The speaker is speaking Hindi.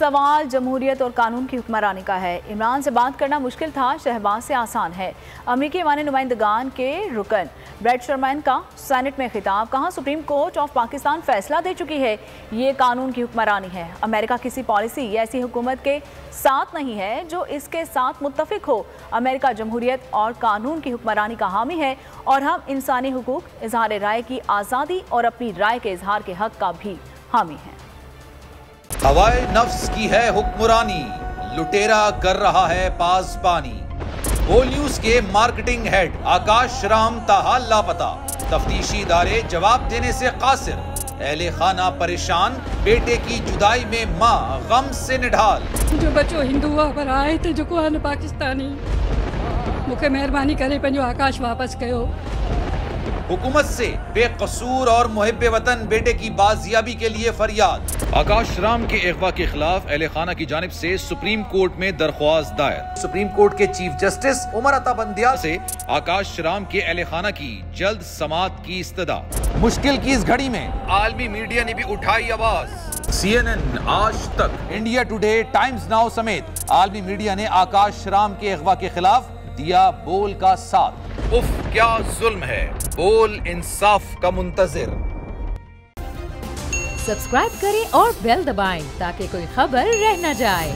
सवाल जमहूरियत और कानून की हुक्मरानी का है। इमरान से बात करना मुश्किल था, शहबाज से आसान है। अमेरिकी माने नुमाइंदगान के रुकन ब्रेट शर्मैन का सेनेट में खिताब, कहा सुप्रीम कोर्ट ऑफ पाकिस्तान फैसला दे चुकी है, ये कानून की हुक्मरानी है। अमेरिका किसी पॉलिसी या ऐसी हुकूमत के साथ नहीं है जो इसके साथ मुत्तफिक हो। अमेरिका जमहूरियत और कानून की हुक्मरानी का हामी है और हम इंसानी हुकूक, इजहार राय की आज़ादी और अपनी राय के इजहार के हक का भी हामी है। हवाए नफ्स की है हुक्मरानी, लुटेरा कर रहा है पासबानी। बोल न्यूज के मार्केटिंग हेड आकाश राम ताहा लापता, तफ्तीशी इदारे जवाब देने से कासिर। अहले खाना परेशान, बेटे की जुदाई में माँ गम से निढाल। जो बच्चो हिंदू पर आए थे जो को पाकिस्तानी, मुझे मेहरबानी करे पंहिंजो आकाश वापस कयो। हुकूमत से बेकसूर और मुहिब्बे वतन बेटे की बाजियाबी के लिए फरियाद। आकाश राम के अगवा के खिलाफ अहले खाना की जानिब से सुप्रीम कोर्ट में दरख्वास्त दायर। सुप्रीम कोर्ट के चीफ जस्टिस उमर अता बंदियाल से आकाश राम के अहले खाना की जल्द समाअत की इस्तदा। मुश्किल की इस घड़ी में आलमी मीडिया ने भी उठाई आवाज। CNN, आज तक, इंडिया टुडे, टाइम्स नाउ समेत आलमी मीडिया ने आकाश राम के अगवा के खिलाफ दिया बोल का साथ। उफ क्या जुल्म है, बोल इंसाफ का मुंतजिर। सब्सक्राइब करें और बेल दबाएं ताकि कोई खबर रह न जाए।